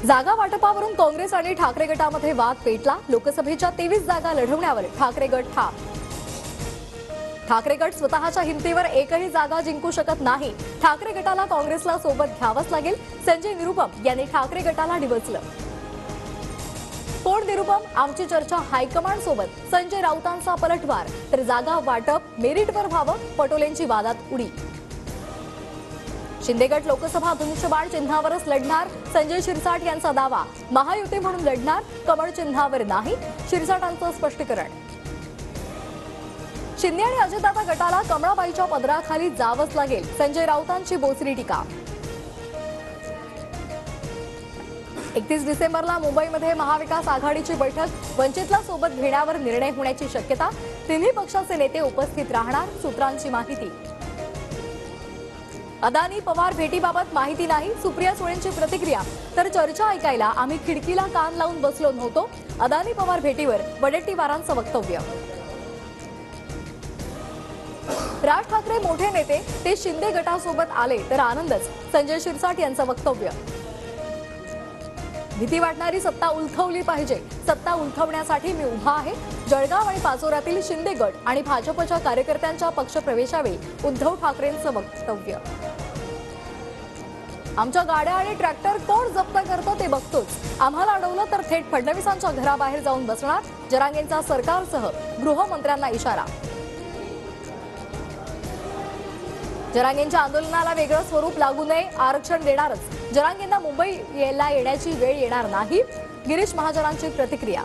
जागा वाटपावरून काँग्रेस आणि ठाकरे गटामध्ये वाद पेटला। लोकसभेच्या 23 जागा लढवण्यावर ठाकरे गट ठाम। ठाकरे गट स्वतःच्या हिमतीवर एकही जागा जिंकू शकत नाही। ठाकरे गटाला काँग्रेसला सोबत घ्यावंच लागेल। संजय निरुपम यांनी ठाकरे गटाला डिवचलं। कोण निरुपम? आमची चर्चा हायकमांड सोबत। संजय राऊतांचा पलटवार, तर जागा वाटप मेरिटवर व्हावं, पटोलेंची वादात उडी। शिंदे गट लोकसभा धनुष्यबाण चिन्हावरच लढणार। संजय शिरसाट यांचा दावा, महायुती म्हणून लढणार, कमळ चिन्हावर नाही। शिरसाटांचं स्पष्टीकरण। शिंदे आणि अजितदादा गटाला कमळाबाईच्या पदराखाली जावंच लागेल। संजय राऊतांची बोचरी टीका। 31 डिसेंबरला मुंबईमध्ये महाविकास आघाडीची बैठक, वंचितला सोबत घेण्यावर निर्णय होण्याची शक्यता। तिन्ही पक्षाचे नेते उपस्थित राहणार, सूत्रांची माहिती। अदानी पवार भेटीबाबत माहिती नाही, सुप्रिया सुळेंची प्रतिक्रिया। तर चर्चा ऐकायला आम्ही खिडकीला कान लावून बसलो नव्हतो। अदानी पवार भेटीवर वडेट्टीवारांचं वक्तव्य। राज ठाकरे मोठे नेते, ते शिंदे गटासोबत आले तर आनंदच, संजय शिरसाट यांचं वक्तव्य। भीती वाटणारी सत्ता उलथवली पाहिजे, सत्ता उलथवण्यासाठी मी उभा आहे। जळगाव आणि पाचोऱ्यातील शिंदे गट आणि भाजपच्या कार्यकर्त्यांच्या पक्षप्रवेशावेळी उद्धव ठाकरेंचं वक्तव्य। आमच्या गाड्या आणि ट्रॅक्टर कोण जप्त करतं ते बघतोच। आम्हाला अडवलं तर थेट फडणवीसांच्या घराबाहेर जाऊन बसणार। जरांगेंचा सरकारसह गृहमंत्र्यांना इशारा। जरांगेंच्या आंदोलनाला वेगळं स्वरूप लागू नये, आरक्षण देणारच। जरांगेंना मुंबईला येण्याची वेळ येणार नाही, गिरीश महाजनांची प्रतिक्रिया।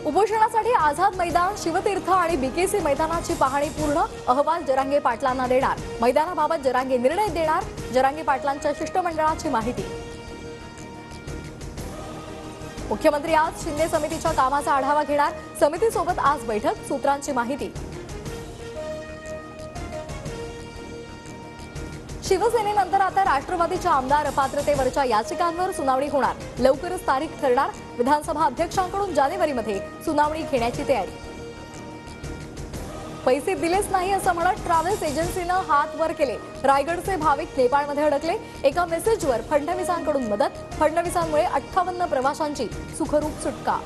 उपोषणासाठी आझाद मैदान, शिवतीर्थ आणि बीकेसी मैदानाची पाहणी पूर्ण। अहवाल जरांगे पाटलांना देणार। मैदानाबाबत जरांगे निर्णय देणार, जरांगे पाटलांच्या शिष्टमंडळाची माहिती। मुख्यमंत्री आज शिंदे समितीच्या कामाचा आढावा घेणार। समितीसोबत आज बैठक, सूत्रांची माहिती। शिवसेनेनंतर आता राष्ट्रवादीच्या आमदार अपात्रतेवरच्या याचिकांवर सुनावणी होणार। लवकरच तारीख ठरणार। विधानसभा अध्यक्षांकडून जानेवारीमध्ये सुनावणी घेण्याची तयारी। पैसे दिलेच नाही असं म्हणत ट्रॅव्हल्स एजन्सीनं हात वर केले। रायगडचे भाविक नेपाळमध्ये अडकले। एका मेसेजवर फडणवीसांकडून मदत। फडणवीसांमुळे 58 प्रवाशांची सुखरूप सुटका।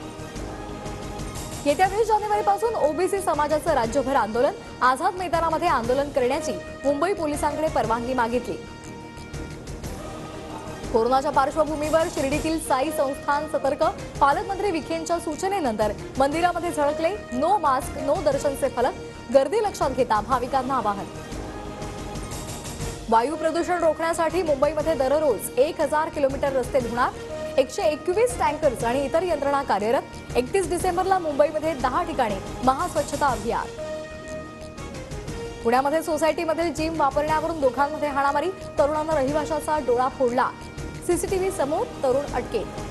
येत्या 20 जानेवारीपासून ओबीसी समाजाचं राज्यभर आंदोलन। आझाद मैदानामध्ये आंदोलन करण्याची मुंबई पोलिसांकडे परवानगी मागितली। कोरोनाच्या पार्श्वभूमीवर शिर्डीतील साई संस्थान सतर्क। पालकमंत्री विखेंच्या सूचनेनंतर मंदिरामध्ये झळकले नो मास्क नो दर्शनचे फलक। गर्दी लक्षात घेता भाविकांना आवाहन। वायू प्रदूषण रोखण्यासाठी मुंबईमध्ये दररोज 1000 किलोमीटर रस्ते धुणार। 121 टँकर्स आणि इतर यंत्रणा कार्यरत। 31 डिसेंबरला मुंबईमध्ये 10 ठिकाणी महास्वच्छता अभियान। पुण्यामध्ये सोसायटीमधील जिम वापरण्यावरून दोघांमध्ये हाणामारी। तरुणानं रहिवाशाचा डोळा फोडला। सीसीटीव्ही समोर तरुण अटकेत।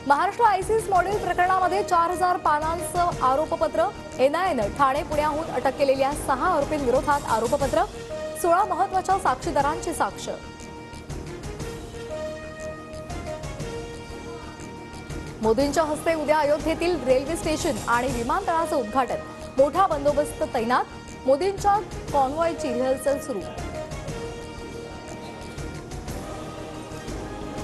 महाराष्ट्र आयसिस मॉडेल प्रकरणामध्ये 4000 पानांचं आरोपपत्र। एनआयएनं ठाणे पुण्याहून अटक केलेल्या 6 आरोपींविरोधात आरोपपत्र। 16 महत्त्वाच्या साक्षीदारांची साक्ष। मोदींच्या हस्ते उद्या अयोध्येतील रेल्वे स्टेशन आणि विमानतळाचं उद्घाटन। मोठा बंदोबस्त तैनात। मोदींच्या कॉन्वॉयची रिहर्सल सुरू।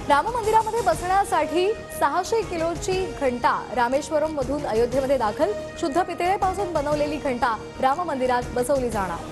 राम मंदिरामध्ये बसण्यासाठी 600 किलोची घंटा रामेश्वरम मधून अयोध्येमध्ये दाखल। शुद्ध पितळेपासून बनवलेली घंटा राम मंदिरात बसवली जाणार।